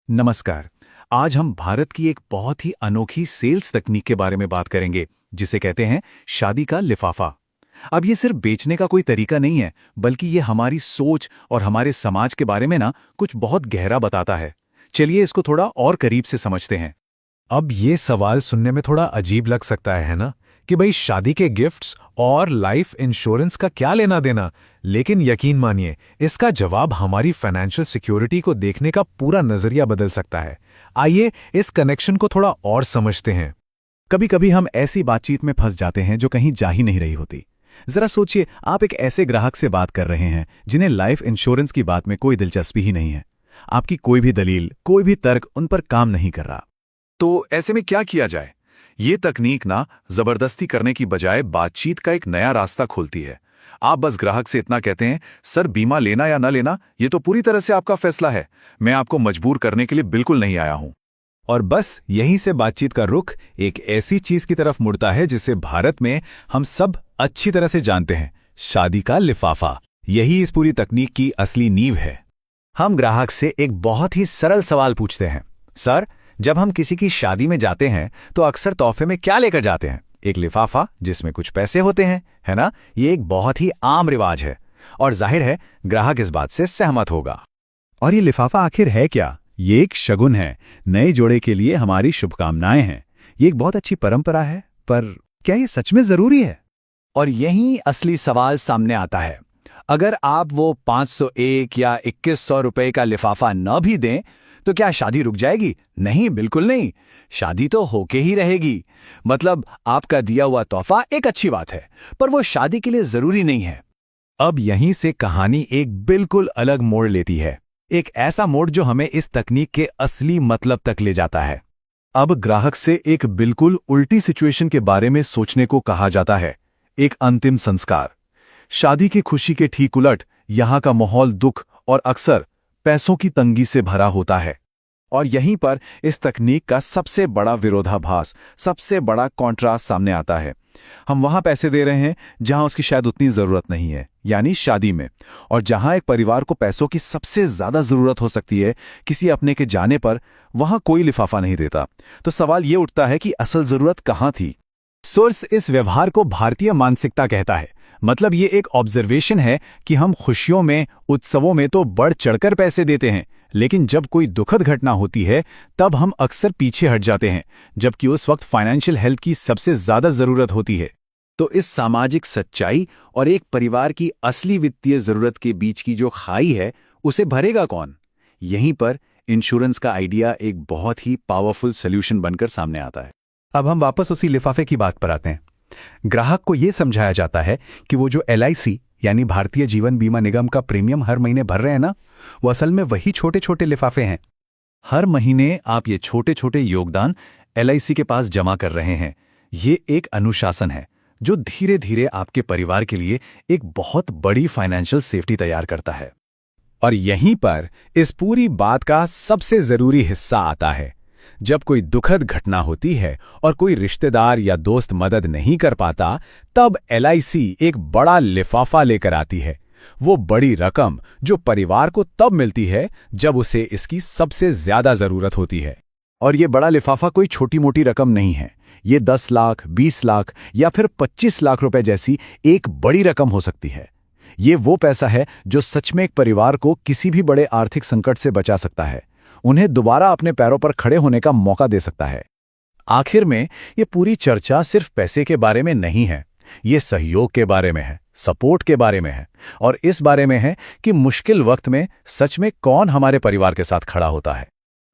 नमस्कार। आज हम भारत की एक बहुत ही अनोखी सेल्स तकनीक के बारे में बात करेंगे, जिसे कहते हैं शादी का लिफाफा। अब ये सिर्फ बेचने का कोई तरीका नहीं है, बल्कि ये हमारी सोच और हमारे समाज के बारे में कुछ बहुत गहरा बताता है। चलिए इसको थोड़ा और करीब से समझते हैं। अब ये सवाल सुनने में थोड़ा अजीब लग सकता है ना, कि भाई शादी के गिफ्ट्स और लाइफ इंश्योरेंस का क्या लेना देना। लेकिन यकीन मानिए, इसका जवाब हमारी फाइनेंशियल सिक्योरिटी को देखने का पूरा नजरिया बदल सकता है। आइए इस कनेक्शन को थोड़ा और समझते हैं। कभी कभी हम ऐसी बातचीत में फंस जाते हैं जो कहीं जा ही नहीं रही होती। जरा सोचिए, आप एक ऐसे ग्राहक से बात कर रहे हैं जिन्हें लाइफ इंश्योरेंस की बात में कोई दिलचस्पी ही नहीं है। आपकी कोई भी दलील, कोई भी तर्क उन पर काम नहीं कर रहा। तो ऐसे में क्या किया जाए? ये तकनीक जबरदस्ती करने की बजाय बातचीत का एक नया रास्ता खोलती है। आप बस ग्राहक से इतना कहते हैं, सर बीमा लेना या ना लेना ये तो पूरी तरह से आपका फैसला है। मैं आपको मजबूर करने के लिए बिल्कुल नहीं आया हूं। और बस यहीं से बातचीत का रुख एक ऐसी चीज की तरफ मुड़ता है जिसे भारत में हम सब अच्छी तरह से जानते हैं, शादी का लिफाफा। यही इस पूरी तकनीक की असली नींव है। हम ग्राहक से एक बहुत ही सरल सवाल पूछते हैं, सर जब हम किसी की शादी में जाते हैं तो अक्सर तोहफे में क्या लेकर जाते हैं? एक लिफाफा जिसमें कुछ पैसे होते हैं, है ना? ये एक बहुत ही आम रिवाज है और जाहिर है ग्राहक इस बात से सहमत होगा। और ये लिफाफा आखिर है क्या? ये एक शगुन है, नए जोड़े के लिए हमारी शुभकामनाएं हैं। ये एक बहुत अच्छी परंपरा है, पर क्या ये सच में जरूरी है? और यहीं असली सवाल सामने आता है। अगर आप वो 501 या 2100 रुपए का लिफाफा न भी दें तो क्या शादी रुक जाएगी? नहीं, बिल्कुल नहीं। शादी तो होके ही रहेगी। मतलब आपका दिया हुआ तोहफा एक अच्छी बात है, पर वो शादी के लिए जरूरी नहीं है। अब यहीं से कहानी एक बिल्कुल अलग मोड़ लेती है, एक ऐसा मोड़ जो हमें इस तकनीक के असली मतलब तक ले जाता है। अब ग्राहक से एक बिल्कुल उल्टी सिचुएशन के बारे में सोचने को कहा जाता है, एक अंतिम संस्कार। शादी की खुशी के ठीक उलट यहां का माहौल दुख और अक्सर पैसों की तंगी से भरा होता है। और यहीं पर इस तकनीक का सबसे बड़ा विरोधाभास, सबसे बड़ा कॉन्ट्रास्ट सामने आता है। हम वहां पैसे दे रहे हैं जहां उसकी शायद उतनी जरूरत नहीं है, यानी शादी में। और जहां एक परिवार को पैसों की सबसे ज्यादा जरूरत हो सकती है, किसी अपने के जाने पर, वहां कोई लिफाफा नहीं देता। तो सवाल यह उठता है कि असल जरूरत कहां थी? सोर्स इस व्यवहार को भारतीय मानसिकता कहता है। मतलब ये एक ऑब्जर्वेशन है कि हम खुशियों में, उत्सवों में तो बढ़ चढ़कर पैसे देते हैं, लेकिन जब कोई दुखद घटना होती है तब हम अक्सर पीछे हट जाते हैं, जबकि उस वक्त फाइनेंशियल हेल्थ की सबसे ज्यादा जरूरत होती है। तो इस सामाजिक सच्चाई और एक परिवार की असली वित्तीय जरूरत के बीच की जो खाई है, उसे भरेगा कौन? यहीं पर इंश्योरेंस का आइडिया एक बहुत ही पावरफुल सॉल्यूशन बनकर सामने आता है। अब हम वापस उसी लिफाफे की बात पर आते हैं। ग्राहक को यह समझाया जाता है कि वो जो LIC यानी भारतीय जीवन बीमा निगम का प्रीमियम हर महीने भर रहे हैं ना, वो असल में वही छोटे छोटे लिफाफे हैं। हर महीने आप ये छोटे छोटे योगदान LIC के पास जमा कर रहे हैं। ये एक अनुशासन है जो धीरे धीरे आपके परिवार के लिए एक बहुत बड़ी फाइनेंशियल सेफ्टी तैयार करता है। और यहीं पर इस पूरी बात का सबसे जरूरी हिस्सा आता है। जब कोई दुखद घटना होती है और कोई रिश्तेदार या दोस्त मदद नहीं कर पाता, तब LIC एक बड़ा लिफाफा लेकर आती है। वो बड़ी रकम जो परिवार को तब मिलती है जब उसे इसकी सबसे ज्यादा जरूरत होती है। और ये बड़ा लिफाफा कोई छोटी मोटी रकम नहीं है। ये 10 लाख, 20 लाख या फिर 25 लाख रुपए जैसी एक बड़ी रकम हो सकती है। ये वो पैसा है जो सच में एक परिवार को किसी भी बड़े आर्थिक संकट से बचा सकता है, उन्हें दोबारा अपने पैरों पर खड़े होने का मौका दे सकता है। आखिर में ये पूरी चर्चा सिर्फ पैसे के बारे में नहीं है, ये सहयोग के बारे में है, सपोर्ट के बारे में है, और इस बारे में है कि मुश्किल वक्त में सच में कौन हमारे परिवार के साथ खड़ा होता है।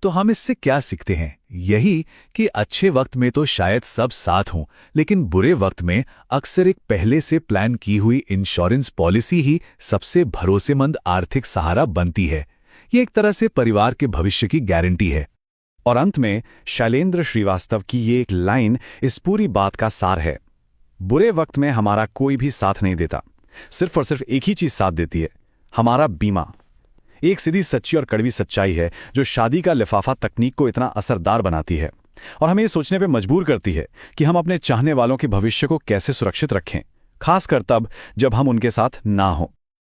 तो हम इससे क्या सीखते हैं? यही कि अच्छे वक्त में तो शायद सब साथ हों, लेकिन बुरे वक्त में अक्सर एक पहले से प्लान की हुई इंश्योरेंस पॉलिसी ही सबसे भरोसेमंद आर्थिक सहारा बनती है। ये एक तरह से परिवार के भविष्य की गारंटी है। और अंत में शैलेंद्र श्रीवास्तव की ये एक लाइन इस पूरी बात का सार है। बुरे वक्त में हमारा कोई भी साथ नहीं देता, सिर्फ और सिर्फ एक ही चीज साथ देती है, हमारा बीमा। एक सीधी सच्ची और कड़वी सच्चाई है जो शादी का लिफाफा तकनीक को इतना असरदार बनाती है और हमें ये सोचने पे मजबूर करती है कि हम अपने चाहने वालों के भविष्य को कैसे सुरक्षित रखें, खासकर तब जब हम उनके साथ ना हों।